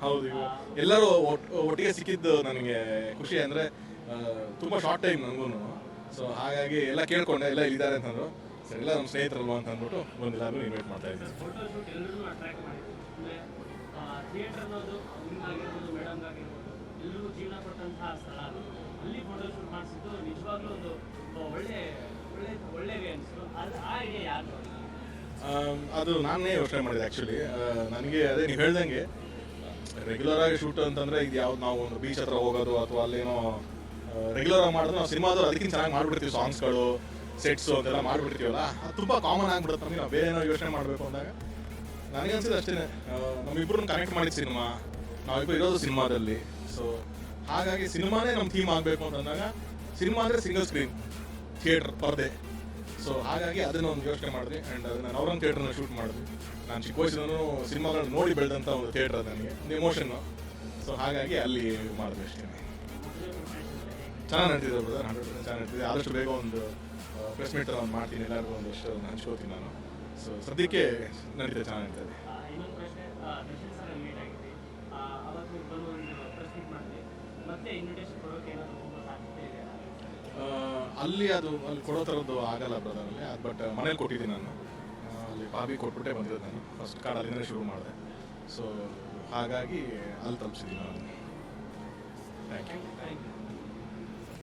ಹೌದು, ಎಲ್ಲರೂ ಒಟ್ಟಿಗೆ ಸಿಕ್ಕಿದ್ದು ನನಗೆ ಖುಷಿ. ಅಂದರೆ ತುಂಬ ಶಾರ್ಟ್ ಟೈಮ್ ನನಗೂ. ಸೊ ಹಾಗಾಗಿ ಎಲ್ಲ ಕೇಳ್ಕೊಂಡೆ, ಎಲ್ಲ ಇಲ್ಲಿದ್ದಾರೆ ಅಂತಂದ್ರು. ಸರಿ, ಎಲ್ಲ ನಮ್ಮ ಸ್ನೇಹಿತರಲ್ವ ಅಂತ ಅಂದ್ಬಿಟ್ಟು ಒಂದೆಲ್ಲರೂ ಇನ್ವೈಟ್ ಮಾಡ್ತಾ ಇದ್ದೀನಿ. ಫೋಟೋಶೂಟ್ ಎಲ್ಲರೂ ಅಟ್ರಾಕ್ಟ್ ಮಾಡಿದ್ರು. ಅಂದರೆ ಥಿಯೇಟರ್ ಅನ್ನೋದು ನಿಮ್ಗಾಗಿರ್ಬೋದು, ಮೇಡಮ್ಗಾಗಿರ್ಬೋದು, ಎಲ್ಲರಿಗೂ ಜೀವನ ಕೊಟ್ಟಂತಹ ಸ್ಥಳ ಅದು. ಅಲ್ಲಿ ಫೋಟೋಶೂಟ್ ಮಾಡಿಸಿದ್ದು ನಿಜವಾಗ್ಲೂ ಒಂದು ಒಳ್ಳೆ ಒಳ್ಳೆ ಒಳ್ಳೆಯ ಅನಿಸ್ತು. ಅದು ಆ ಐಡಿಯಾ ಯಾರು? ಅದು ನಾನೇ ಯೋಚನೆ ಮಾಡಿದೆ ಆ್ಯಕ್ಚುಲಿ. ನನಗೆ ಅದೇ ನೀವು ಹೇಳ್ದಂಗೆ ರೆಗ್ಯುಲರ್ ಆಗಿ ಶೂಟ್ ಅಂತಂದರೆ ಇದು ಯಾವ್ದು ನಾವು ಒಂದು ಬೀಚ್ ಹತ್ರ ಹೋಗೋದು ಅಥವಾ ಅಲ್ಲೇನೋ ರೆಗ್ಯುಲರ್ ಆಗಿ ಮಾಡಿದ್ರೆ ನಾವು ಸಿನಿಮಾದವ್ರು ಅದಕ್ಕಿಂತ ಚೆನ್ನಾಗಿ ಮಾಡಿಬಿಡ್ತೀವಿ. ಸಾಂಗ್ಸ್ಗಳು, ಸೆಟ್ಸು ಅಂತೆಲ್ಲ ಮಾಡಿಬಿಡ್ತೀವಲ್ಲ, ಅದು ತುಂಬ ಕಾಮನ್ ಆಗಿಬಿಡುತ್ತೆ ನಮಗೆ. ನಾವು ಬೇರೆ ಏನೋ ಯೋಚನೆ ಮಾಡಬೇಕು ಅಂದಾಗ ನನಗೆ ಅನ್ಸಿದ್ದು ಅಷ್ಟೇ, ನಮ್ಮಿಬ್ಬರನ್ನ ಕನೆಕ್ಟ್ ಮಾಡಿದ ಸಿನಿಮಾ, ನಾವಿಬ್ಬರು ಇರೋದು ಸಿನಿಮಾದಲ್ಲಿ. ಸೊ ಹಾಗಾಗಿ ಸಿನಿಮಾನೇ ನಮ್ಮ ಥೀಮ್ ಆಗಬೇಕು ಅಂತಂದಾಗ ಸಿನಿಮಾ ಅಂದರೆ ಸಿಂಗಲ್ ಸ್ಕ್ರೀನ್ ಥಿಯೇಟ್ರ್ ಪರ್ದೆ. ಸೊ ಹಾಗಾಗಿ ಅದನ್ನು ಒಂದು ಯೋಚನೆ ಮಾಡಿದ್ವಿ. ಆ್ಯಂಡ್ ಅದನ್ನು ನವರಂಗ್ ಥಿಯೇಟ್ರನ್ನ ಶೂಟ್ ಮಾಡಿದ್ವಿ. ನಾನು ಚಿಕ್ಕ ವಯಸ್ಸಿನೂ ಸಿನಿಮಾಗಳನ್ನ ನೋಡಿ ಬೆಳೆದಂಥ ಒಂದು ಥಿಯೇಟ್ರ್ ಅದು ನನಗೆ, ಒಂದು ಎಮೋಷನ್ನು. ಸೊ ಹಾಗಾಗಿ ಅಲ್ಲಿ ಮಾಡಿದ್ವಿ ಅಷ್ಟೇ. ಚೆನ್ನಾಗಿ ನಡೀತಿದೆ ಬ್ರದರ್, 100% ಚೆನ್ನಾಗಿ ನಡೀತಿದೆ. ಆದಷ್ಟು ಬೇಗ ಒಂದು ಪ್ರೆಸ್ ಮೀಟ್ ಒಂದು ಮಾಡ್ತೀನಿ, ಎಲ್ಲರಿಗೂ ಒಂದಷ್ಟು ಹಂಚ್ಕೋತೀನಿ ನಾನು. ಸೊ ಸದ್ಯಕ್ಕೆ ನಡೀತಿದೆ, ಚೆನ್ನಾಗಿ ನಡೀತದೆ. ಇನ್ನೊಂದು ಪ್ರಶ್ನೆ, ದರ್ಶನ್ ಸರ್ ಮೀಟ್ ಆಗಿದ್ವಿ, ಅವತ್ತು ಬಂದು ಒಂದು ಪ್ರೆಸ್ ಮೀಟ್ ಮಾಡಿದ್ವಿ. ಮತ್ತೆ ಇನ್ವಿಟೇಷನ್ ಕೊಡೋಕೆ ಏನಾದರೂ ಹೋಗೋ ಸಾಧ್ಯತೆ ಇದೆ? ಅಲ್ಲಿ ಕೊಡೋ ಥರದ್ದು ಆಗಲ್ಲ ಬ್ರದರ್ ಅಲ್ಲಿ. ಬಟ್ ಮನೇಲಿ ಕೊಟ್ಟಿದ್ದೀನಿ ನಾನು. ಅಲ್ಲಿ ಬಾಬಿ ಕೊಟ್ಬಿಟ್ಟೆ ಬಂದಿರೋದು ನಾನು. ಫಸ್ಟ್ ಕಾರ್ಡ್ ಅಲ್ಲಿಂದಲೇ ಶುರು ಮಾಡಿದೆ. ಸೊ ಹಾಗಾಗಿ ಅಲ್ಲಿ ತಲುಪಿಸಿದ್ದೀನಿ ನಾನು. Thank you.